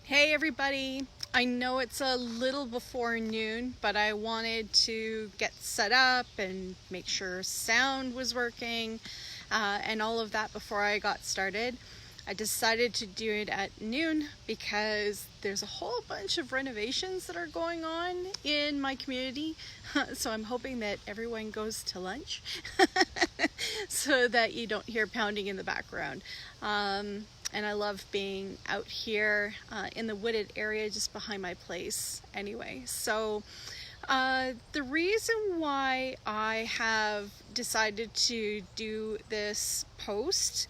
Hey everybody! I know it's a little before noon, but I wanted to get set up and make sure sound was working and all of that before I got started. I decided to do it at noon because there's a whole bunch of renovations that are going on in my community. So I'm hoping that everyone goes to lunch so that you don't hear pounding in the background. And I love being out here in the wooded area just behind my place anyway. So the reason why I have decided to do this post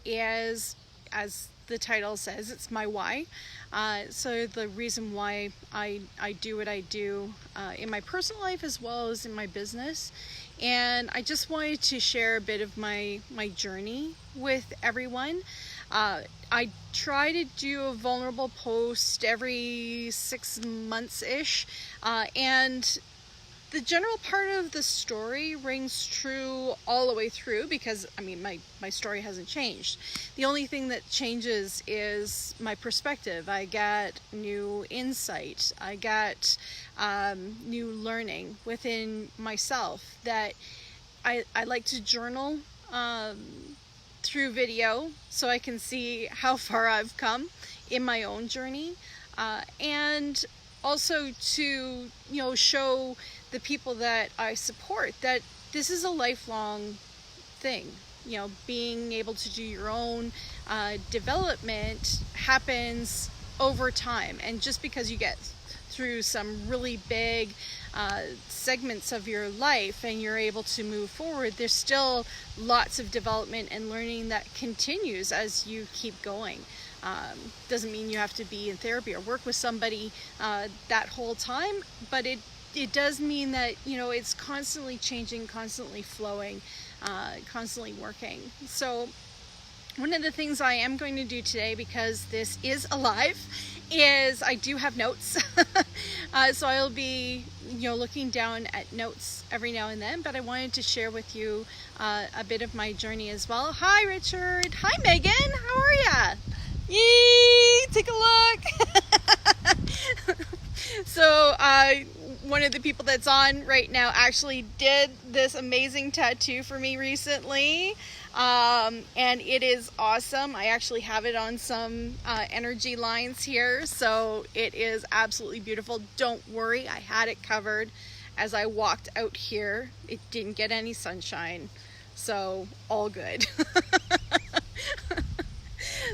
is, as the title says, it's my why. So the reason why I do what I do in my personal life as well as in my business. And I just wanted to share a bit of my journey with everyone. I try to do a vulnerable post every 6 months-ish, and the general part of the story rings true all the way through because, I mean, my story hasn't changed. The only thing that changes is my perspective. I get new insight. I get new learning within myself that I like to journal through video so I can see how far I've come in my own journey, and also to show the people that I support that this is a lifelong thing. Being able to do your own development happens over time, and just because you get through some really big segments of your life and you're able to move forward, there's still lots of development and learning that continues as you keep going. Doesn't mean you have to be in therapy or work with somebody that whole time, but it does mean that it's constantly changing, constantly flowing, constantly working. So one of the things I am going to do today, because this is alive, is I do have notes. So I'll be looking down at notes every now and then, but I wanted to share with you a bit of my journey as well. Hi Richard! Hi Megan! How are ya? Yee! Take a look! So one of the people that's on right now actually did this amazing tattoo for me recently. And it is awesome. I actually have it on some energy lines here, so it is absolutely beautiful. Don't worry, I had it covered as I walked out here. It didn't get any sunshine, so all good.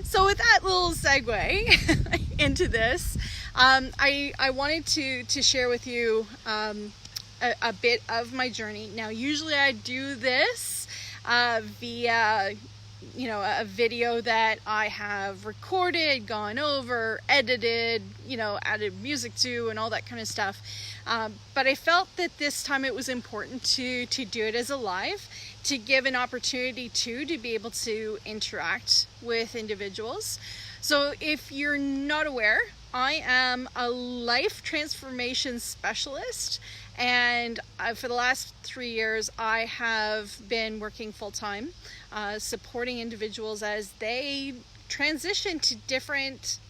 So with that little segue into this, I wanted to share with you a bit of my journey. Now, usually I do this via a video that I have recorded, gone over, edited, added music to, and all that kind of stuff. But I felt that this time it was important to do it as a live, to give an opportunity to be able to interact with individuals. So if you're not aware, I am a life transformation specialist, and for the last 3 years I have been working full-time supporting individuals as they transition to different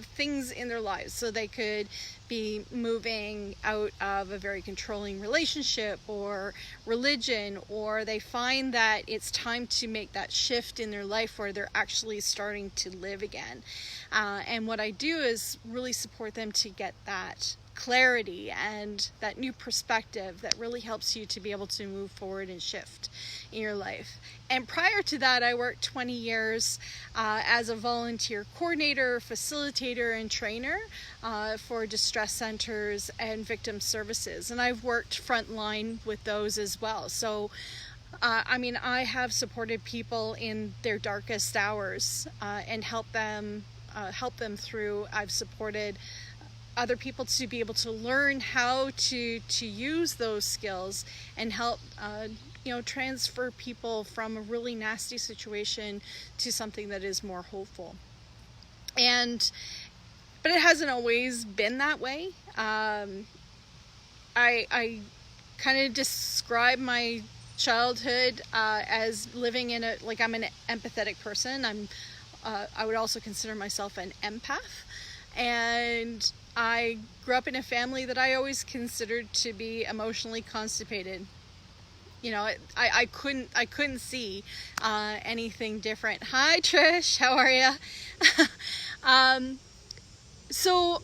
things in their lives. So they could be moving out of a very controlling relationship or religion, or they find that it's time to make that shift in their life where they're actually starting to live again. And what I do is really support them to get that clarity and that new perspective that really helps you to be able to move forward and shift in your life. And prior to that, I worked 20 years as a volunteer coordinator, facilitator, and trainer for distress centers and victim services. And I've worked frontline with those as well. So I have supported people in their darkest hours and help them through. I've supported other people to be able to learn how to use those skills and help transfer people from a really nasty situation to something that is more hopeful. But it hasn't always been that way. I kind of describe my childhood as living in I'm an empathetic person. I would also consider myself an empath. And I grew up in a family that I always considered to be emotionally constipated. You know, I couldn't see anything different. Hi Trish, how are you? So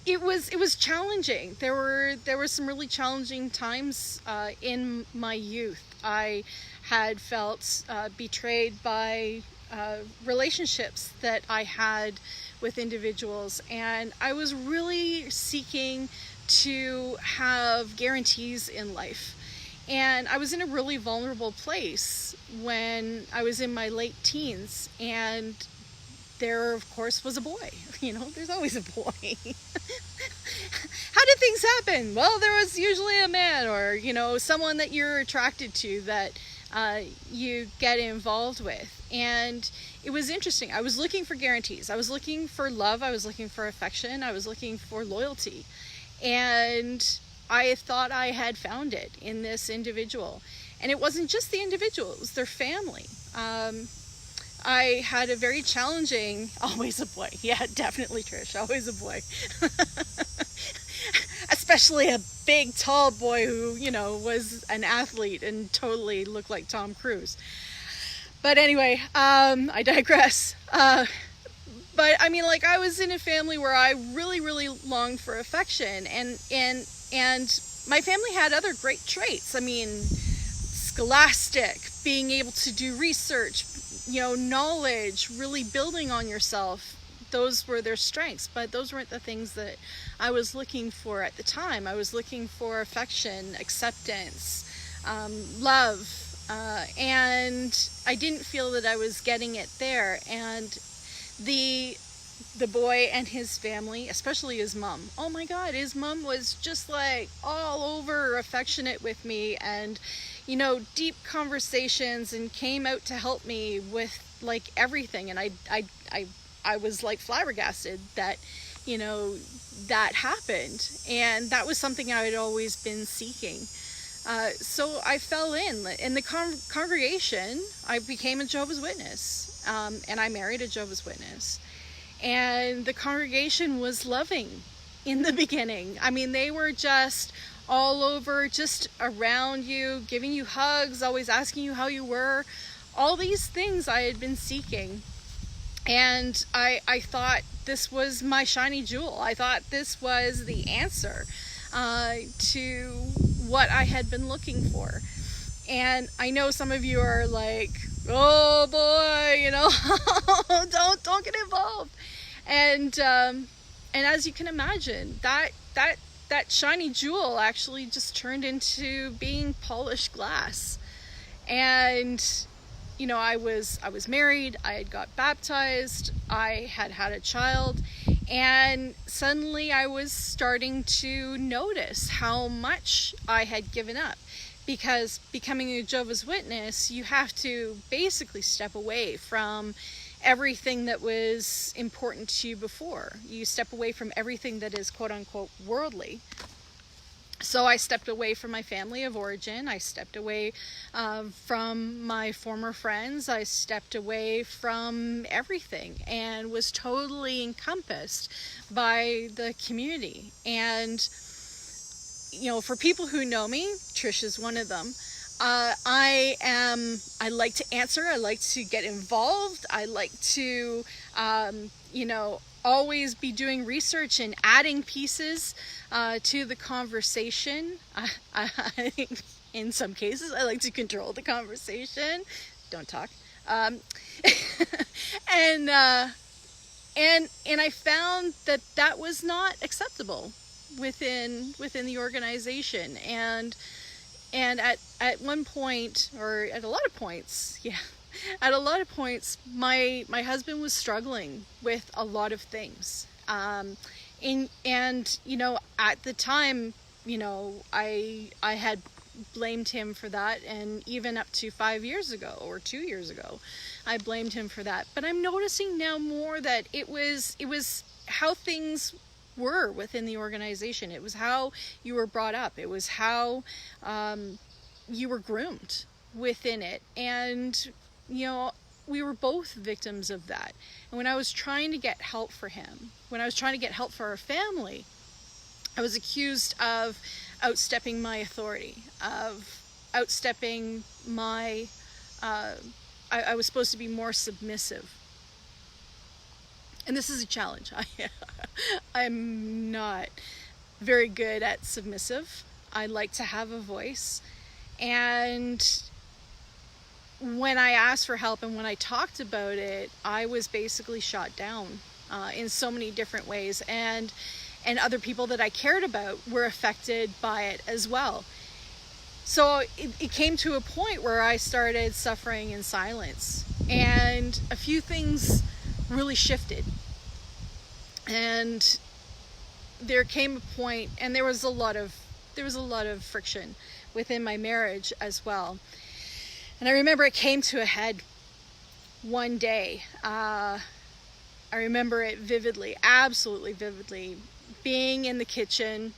it was challenging. There were some really challenging times in my youth. I had felt betrayed by relationships that I had with individuals, and I was really seeking to have guarantees in life. And I was in a really vulnerable place when I was in my late teens, and there, of course, was a boy. You know, there's always a boy. How did things happen? Well, there was usually a man, or, you know, someone that you're attracted to that you get involved with. And it was interesting. I was looking for guarantees. I was looking for love. I was looking for affection. I was looking for loyalty. And I thought I had found it in this individual. And it wasn't just the individual, it was their family. I had a very challenging, always a boy. Yeah, definitely Trish, always a boy. Especially a big, tall boy who, you know, was an athlete and totally looked like Tom Cruise. But anyway, I digress. But I mean, like, I was in a family where I really, really longed for affection, and my family had other great traits. I mean, scholastic, being able to do research, you know, knowledge, really building on yourself. Those were their strengths, but those weren't the things that I was looking for at the time. I was looking for affection, acceptance, love, and I didn't feel that I was getting it there. And the boy and his family, especially his mom, oh my God, his mom was just like all over affectionate with me, and, you know, deep conversations, and came out to help me with like everything. And I was like flabbergasted that, you know, that happened, and that was something I had always been seeking. So I fell in the congregation. I became a Jehovah's Witness, and I married a Jehovah's Witness. And the congregation was loving in the beginning. I mean, they were just all over, just around you, giving you hugs, always asking you how you were. All these things I had been seeking. And I thought this was my shiny jewel. I thought this was the answer to what I had been looking for. And I know some of you are like, oh boy, you know, don't get involved. And as you can imagine, that shiny jewel actually just turned into being polished glass. And, you know, I was married, I had got baptized, I had had a child, and suddenly I was starting to notice how much I had given up. Because becoming a Jehovah's Witness, you have to basically step away from everything that was important to you before. You step away from everything that is quote unquote worldly. So I stepped away from my family of origin. I stepped away from my former friends. I stepped away from everything and was totally encompassed by the community. And, you know, for people who know me, Trish is one of them. I like to answer. I like to get involved. I like to, you know, always be doing research and adding pieces to the conversation. In some cases, I like to control the conversation. Don't talk. And I found that was not acceptable within the organization. And at one point, or at a lot of points, at a lot of points, my husband was struggling with a lot of things. And you know, at the time, you know, I had blamed him for that, and even up to 5 years ago or 2 years ago, I blamed him for that. But I'm noticing now more that it was how things were within the organization. It was how you were brought up. It was how you were groomed within it. And, you know, we were both victims of that. And when I was trying to get help for him, when I was trying to get help for our family, I was accused of outstepping my authority, of outstepping my, I was supposed to be more submissive. And this is a challenge. I'm not very good at submissive. I like to have a voice. And when I asked for help and when I talked about it, I was basically shot down in so many different ways. And other people that I cared about were affected by it as well. So it came to a point where I started suffering in silence. And a few things really shifted. And there came a point, and there was a lot of friction within my marriage as well. And I remember it came to a head one day. I remember it vividly, absolutely vividly, being in the kitchen,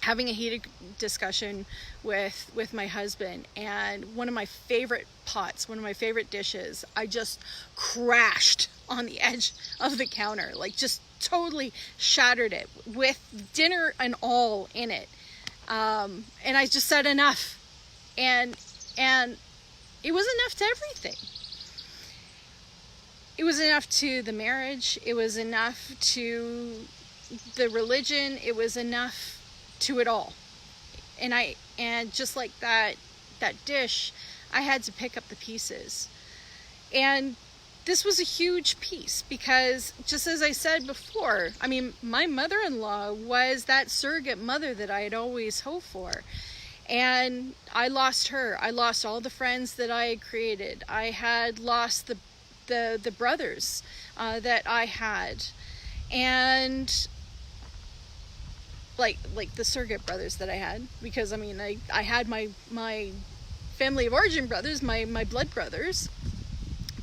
having a heated discussion with my husband, and one of my favorite pots, one of my favorite dishes, I just crashed on the edge of the counter, like just totally shattered it with dinner and all in it. And I just said enough, and it was enough to everything. It was enough to the marriage. It was enough to the religion. It was enough to it all. And just like that dish, I had to pick up the pieces. And this was a huge piece because, just as I said before, I mean, my mother-in-law was that surrogate mother that I had always hoped for. And I lost her. I lost all the friends that I had created. I had lost the brothers that I had. And like the surrogate brothers that I had, because I mean, I had my family of origin brothers, my blood brothers,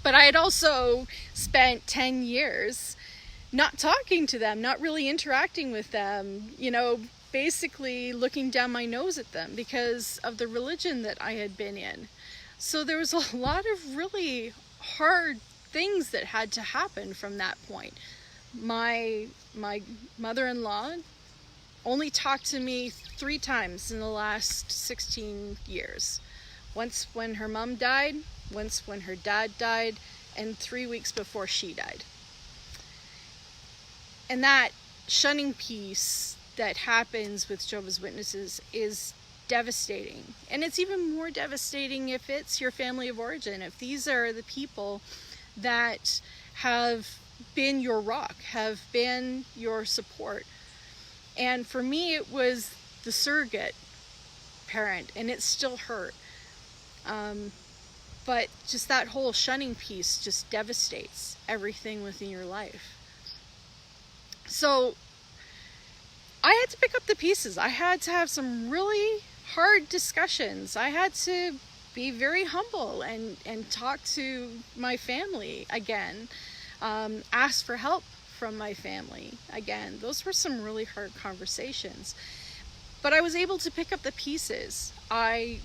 but I had also spent 10 years not talking to them, not really interacting with them, basically looking down my nose at them because of the religion that I had been in. So there was a lot of really hard things that had to happen from that point. My mother-in-law only talked to me 3 times in the last 16 years. Once when her mom died, once when her dad died, and 3 weeks before she died. And that shunning piece that happens with Jehovah's Witnesses is devastating. And it's even more devastating if it's your family of origin, if these are the people that have been your rock, have been your support. And for me, it was the surrogate parent, and it still hurt. But just that whole shunning piece just devastates everything within your life. So I had to pick up the pieces. I had to have some really hard discussions. I had to be very humble and talk to my family again, ask for help from my family again. Those were some really hard conversations, but I was able to pick up the pieces. I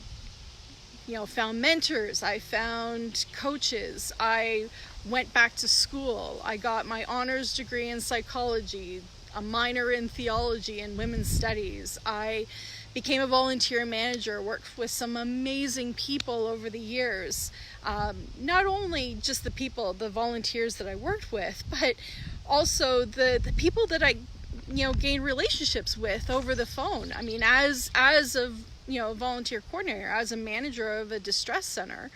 found mentors, I found coaches, I went back to school, I got my honors degree in psychology, a minor in theology and women's studies. I became a volunteer manager, worked with some amazing people over the years. Not only just the volunteers that I worked with, but also the people that I gained relationships with over the phone. I mean, as a volunteer coordinator, as a manager of a distress center,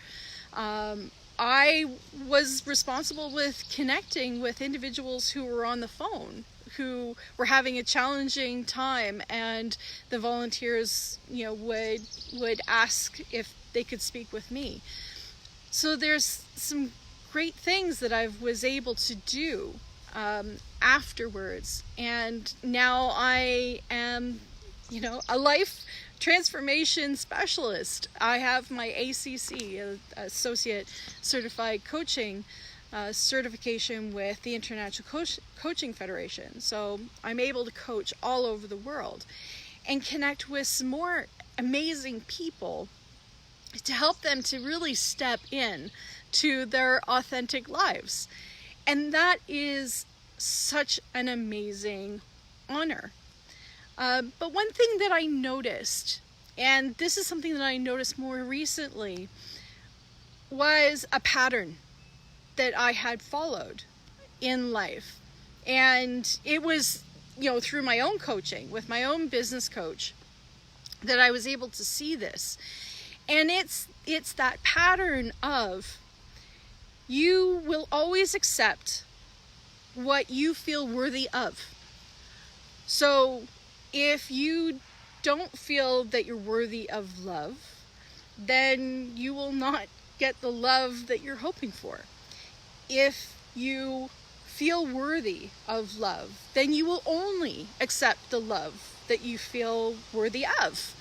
I was responsible with connecting with individuals who were on the phone, who were having a challenging time, and the volunteers would ask if they could speak with me. So there's some great things that I was able to do afterwards, and now I am a life transformation specialist. I have my ACC, Associate Certified Coaching certification with the International Coaching Federation. So I'm able to coach all over the world and connect with some more amazing people to help them to really step in to their authentic lives. And that is such an amazing honor. But one thing that I noticed, and this is something that I noticed more recently, was a pattern that I had followed in life. And it was, through my own coaching with my own business coach that I was able to see this. And it's that pattern of, you will always accept what you feel worthy of. So if you don't feel that you're worthy of love, then you will not get the love that you're hoping for. If you feel worthy of love, then you will only accept the love that you feel worthy of.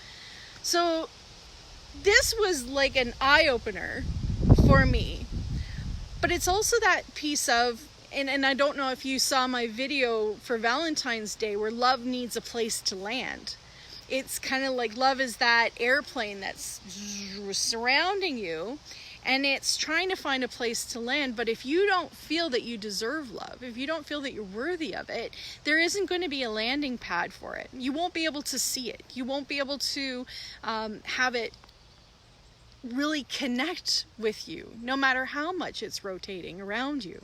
So this was like an eye-opener for me. But it's also that piece of, and I don't know if you saw my video for Valentine's Day where love needs a place to land. It's kind of like love is that airplane that's surrounding you, and it's trying to find a place to land. But if you don't feel that you deserve love, if you don't feel that you're worthy of it, there isn't going to be a landing pad for it. You won't be able to see it. You won't be able to have it really connect with you, no matter how much it's rotating around you.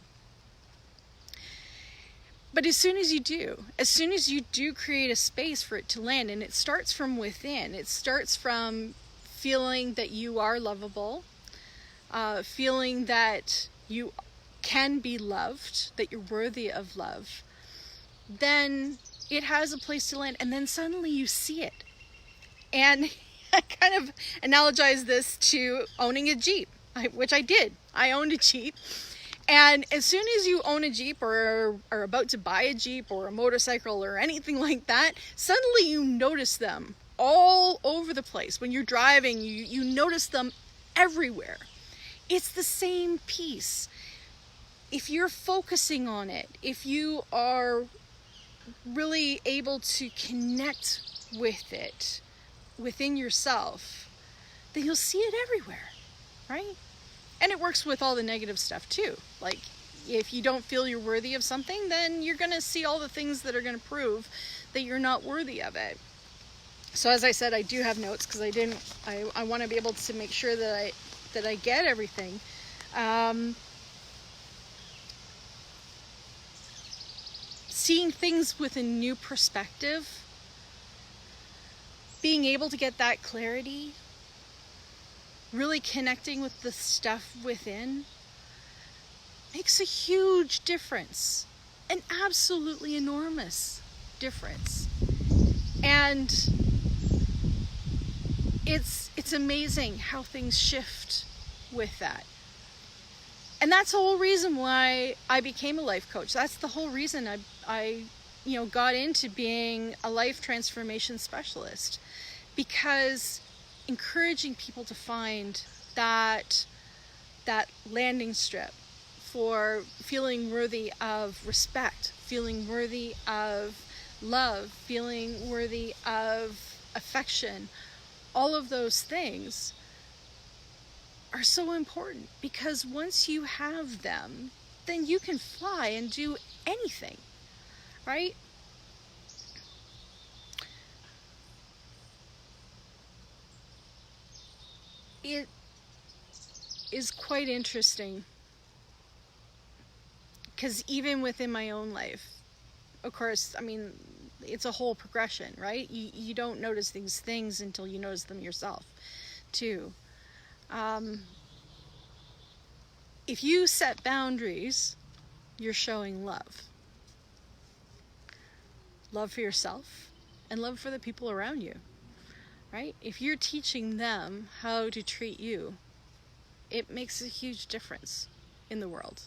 But as soon as you do create a space for it to land, and it starts from within, it starts from feeling that you are lovable, feeling that you can be loved, that you're worthy of love, then it has a place to land, and then suddenly you see it. And I kind of analogize this to owning a Jeep, which I did. I owned a Jeep. And as soon as you own a Jeep or are about to buy a Jeep or a motorcycle or anything like that, suddenly you notice them all over the place. When you're driving, you notice them everywhere. It's the same piece. If you're focusing on it, if you are really able to connect with it within yourself, then you'll see it everywhere, right? And it works with all the negative stuff too. Like, if you don't feel you're worthy of something, then you're going to see all the things that are going to prove that you're not worthy of it. So as I said, I do have notes because I want to be able to make sure that I get everything. Seeing things with a new perspective, being able to get that clarity, really connecting with the stuff within, makes a huge difference, an absolutely enormous difference. And it's amazing how things shift with that. And that's the whole reason why I became a life coach. That's the whole reason I got into being a life transformation specialist, because encouraging people to find that landing strip for feeling worthy of respect, feeling worthy of love, feeling worthy of affection, all of those things are so important, because once you have them, then you can fly and do anything, right? It is quite interesting, because even within my own life, of course, I mean, it's a whole progression, right? You don't notice these things until you notice them yourself too. If you set boundaries, you're showing love. Love for yourself and love for the people around you, right? If you're teaching them how to treat you, it makes a huge difference in the world.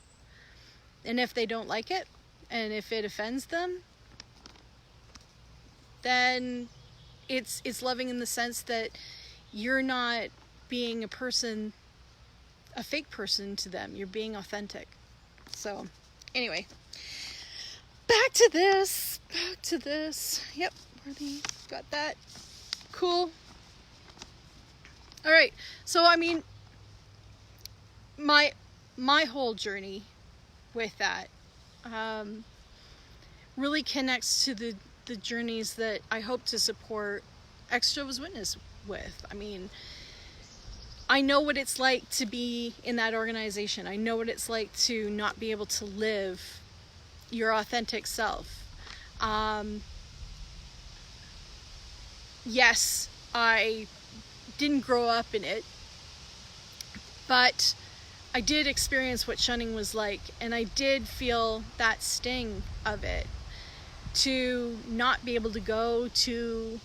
And if they don't like it, and if it offends them, then it's loving in the sense that you're not being a fake person to them. You're being authentic. So anyway, back to this. Yep, got that. Cool. All right. So I mean, my my whole journey with that really connects to the journeys that I hope to support ex-Jehovah's Witness with. I mean, I know what it's like to be in that organization. I know what it's like to not be able to live your authentic self. Yes, I didn't grow up in it, but I did experience what shunning was like, and I did feel that sting of it. To not be able to go to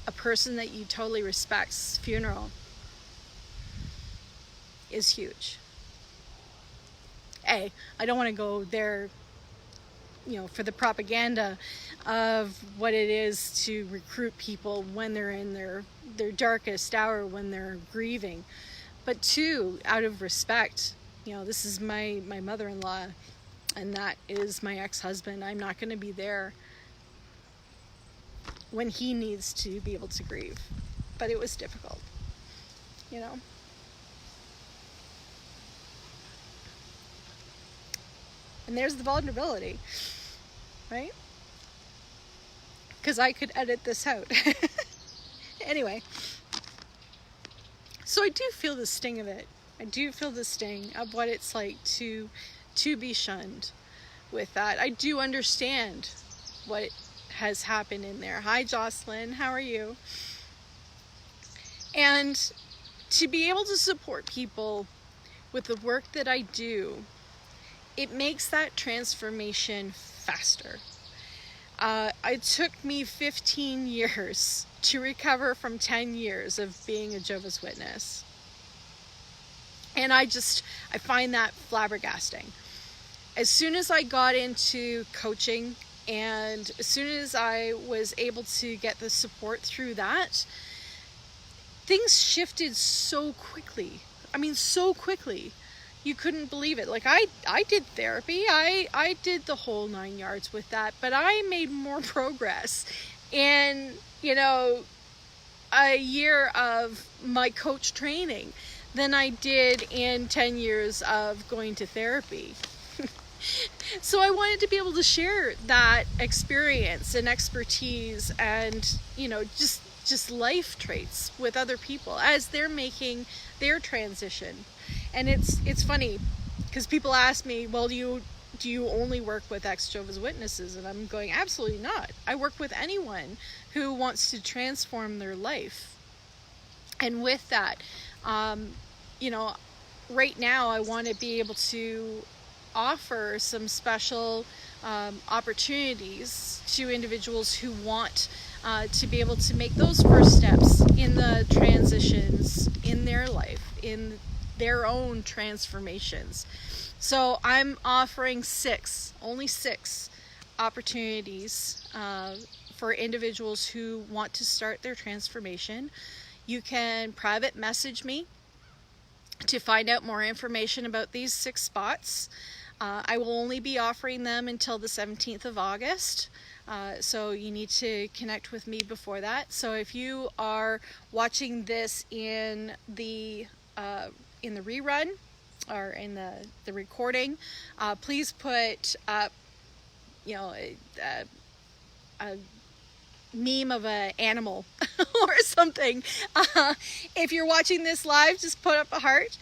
a person that you totally respect's funeral is huge. I don't want to go there, for the propaganda of what it is to recruit people when they're in their darkest hour, when they're grieving. But two, out of respect, this is my mother-in-law, and that is my ex-husband. I'm not going to be there when he needs to be able to grieve. But it was difficult, And there's the vulnerability, right? Because I could edit this out. Anyway, so I do feel the sting of it. I do feel the sting of what it's like to be shunned with that. I do understand what has happened in there. Hi, Jocelyn. How are you? And to be able to support people with the work that I do, it makes that transformation faster. It took me 15 years to recover from 10 years of being a Jehovah's Witness. And I find that flabbergasting. As soon as I got into coaching, and as soon as I was able to get the support through that, things shifted so quickly. I mean, so quickly. You couldn't believe it. Like, I did therapy. I did the whole 9 yards with that, but I made more progress in, a year of my coach training than I did in 10 years of going to therapy. So I wanted to be able to share that experience and expertise and, just life traits with other people as they're making their transition. And it's funny because people ask me, well, do you only work with ex-Jehovah's Witnesses? And I'm going, absolutely not. I work with anyone who wants to transform their life. And with that, right now I want to be able to offer some special opportunities to individuals who want to be able to make those first steps in the transitions in their life, in their own transformations. So I'm offering only six opportunities for individuals who want to start their transformation. You can private message me to find out more information about these 6 spots. I will only be offering them until the 17th of August. So you need to connect with me before that. So if you are watching this in the rerun or in the recording, please put up, a meme of an animal or something. If you're watching this live, just put up a heart.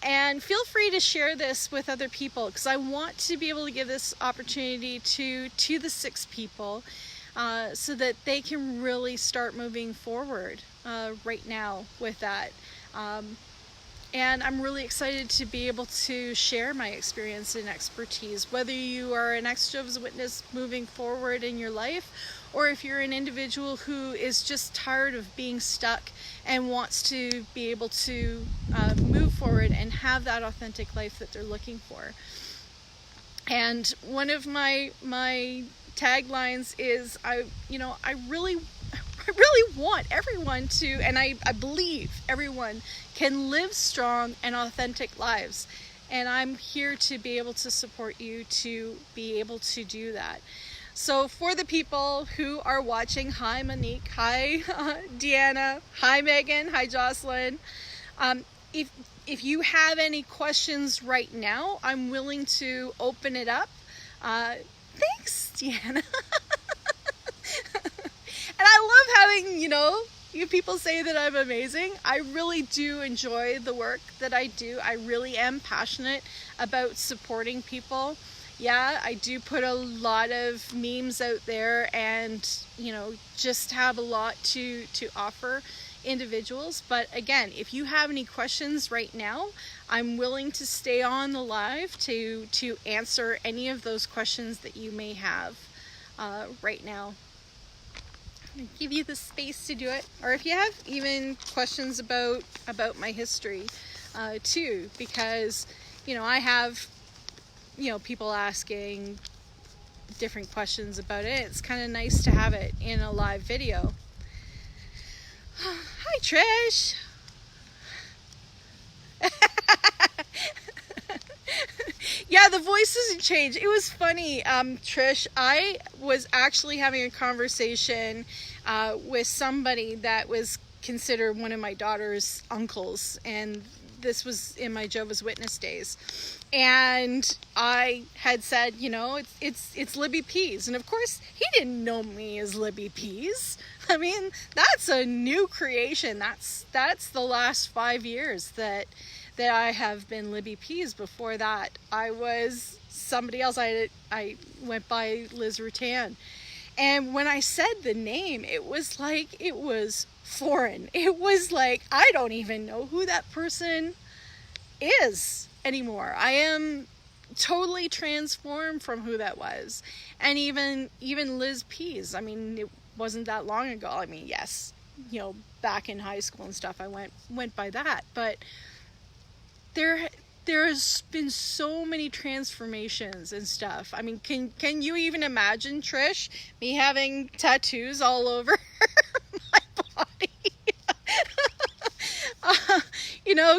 And feel free to share this with other people, because I want to be able to give this opportunity to the 6 people so that they can really start moving forward right now with that. And I'm really excited to be able to share my experience and expertise, whether you are an ex-Jehovah's Witness moving forward in your life, or if you're an individual who is just tired of being stuck and wants to be able to move forward and have that authentic life that they're looking for. And one of my taglines is, I really want everyone to, and I believe everyone can live strong and authentic lives. And I'm here to be able to support you to be able to do that. So for the people who are watching, hi Monique, hi Deanna, hi Megan, hi Jocelyn. If if you have any questions right now, I'm willing to open it up. Thanks, Deanna. And I love having, you people say that I'm amazing. I really do enjoy the work that I do. I really am passionate about supporting people. Yeah, I do put a lot of memes out there and, just have a lot to offer individuals. But again, if you have any questions right now, I'm willing to stay on the live to answer any of those questions that you may have right now. Give you the space to do it, or if you have even questions about my history too, because I have people asking different questions about it. It's kind of nice to have it in a live video. Hi Trish. Yeah, the voice doesn't change. It was funny, Trish. I was actually having a conversation with somebody that was considered one of my daughter's uncles, and this was in my Jehovah's Witness days. And I had said, it's Libby Pease, and of course he didn't know me as Libby Pease. I mean, that's a new creation. That's the last 5 years that I have been Libby Pease. Before that, I was somebody else. I went by Liz Rutan. And when I said the name, it was like, it was foreign. It was like, I don't even know who that person is anymore. I am totally transformed from who that was. And even Liz Pease, I mean, it wasn't that long ago. I mean, yes, back in high school and stuff, I went by that. But there has been so many transformations and stuff. I mean, can you even imagine, Trish, me having tattoos all over my body?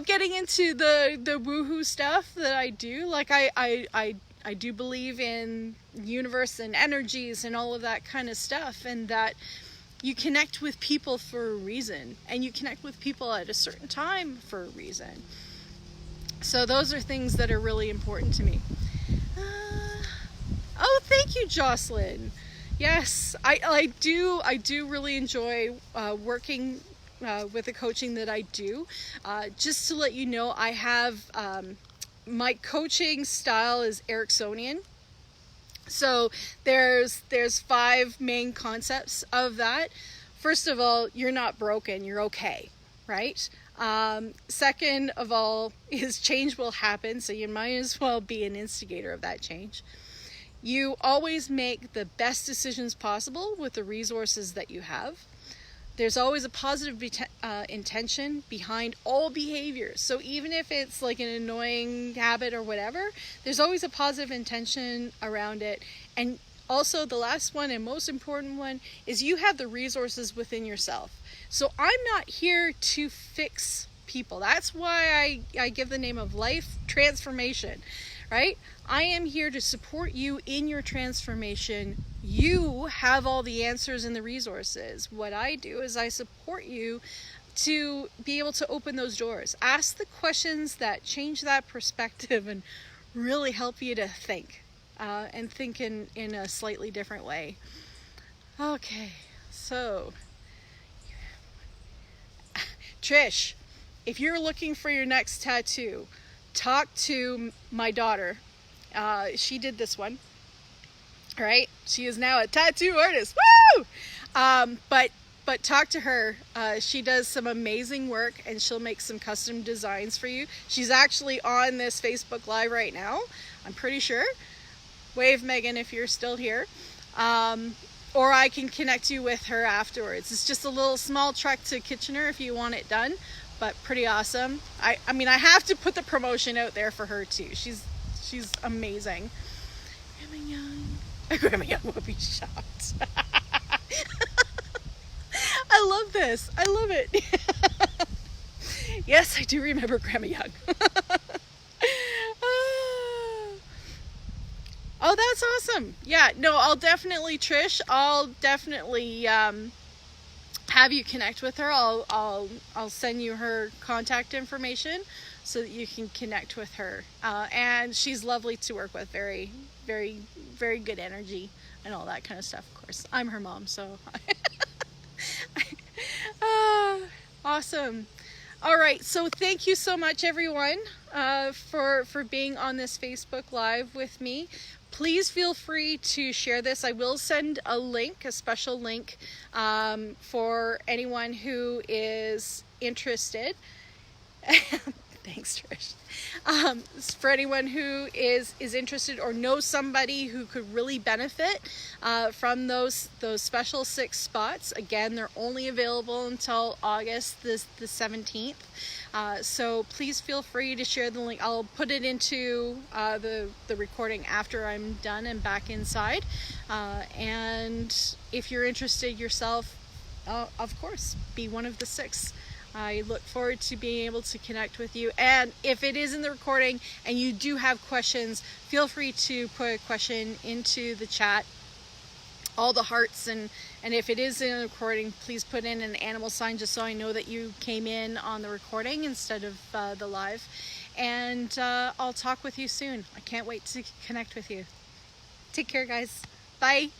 Getting into the woohoo stuff that I do. Like I do believe in universe and energies and all of that kind of stuff, and that you connect with people for a reason, and you connect with people at a certain time for a reason. So those are things that are really important to me. Oh, thank you, Jocelyn. Yes, I do really enjoy working with the coaching that I do. Just to let you know, I have my coaching style is Ericksonian. So there's 5 main concepts of that. First of all, you're not broken, you're okay, right? Second of all is change will happen, so you might as well be an instigator of that change. You always make the best decisions possible with the resources that you have. There's always a positive intention behind all behaviors. So even if it's like an annoying habit or whatever, there's always a positive intention around it. And also the last one and most important one is you have the resources within yourself. So I'm not here to fix people. That's why I give the name of life transformation, right? I am here to support you in your transformation. You have all the answers and the resources. What I do is I support you to be able to open those doors. Ask the questions that change that perspective and really help you to think and think in a slightly different way. Okay, so Trish, if you're looking for your next tattoo, talk to my daughter. She did this one. Right? She is now a tattoo artist. Woo! But talk to her. She does some amazing work, and she'll make some custom designs for you. She's actually on this Facebook Live right now, I'm pretty sure. Wave Megan if you're still here. Or I can connect you with her afterwards. It's just a little small trek to Kitchener if you want it done, but pretty awesome. I mean, I have to put the promotion out there for her too. She's amazing. Grandma Young. Grandma Young will be shocked. I love this. I love it. Yes, I do remember Grandma Young. Oh, that's awesome. Yeah, no, I'll definitely, Trish, I'll definitely have you connect with her. I'll send you her contact information so that you can connect with her. And she's lovely to work with. Very, very, very good energy and all that kind of stuff. Of course, I'm her mom, so awesome. All right, so thank you so much, everyone, for being on this Facebook Live with me. Please feel free to share this. I will send a link, a special link, for anyone who is interested. Thanks, Trish. For anyone who is interested or knows somebody who could really benefit from those special 6 spots. Again, they're only available until August the 17th. So please feel free to share the link. I'll put it into the recording after I'm done and back inside. And if you're interested yourself, of course, be one of the 6. I look forward to being able to connect with you. And if it is in the recording and you do have questions, feel free to put a question into the chat. All the hearts, and if it is in a recording, please put in an animal sign just so I know that you came in on the recording instead of the live. And I'll talk with you soon. I can't wait to connect with you. Take care, guys. Bye.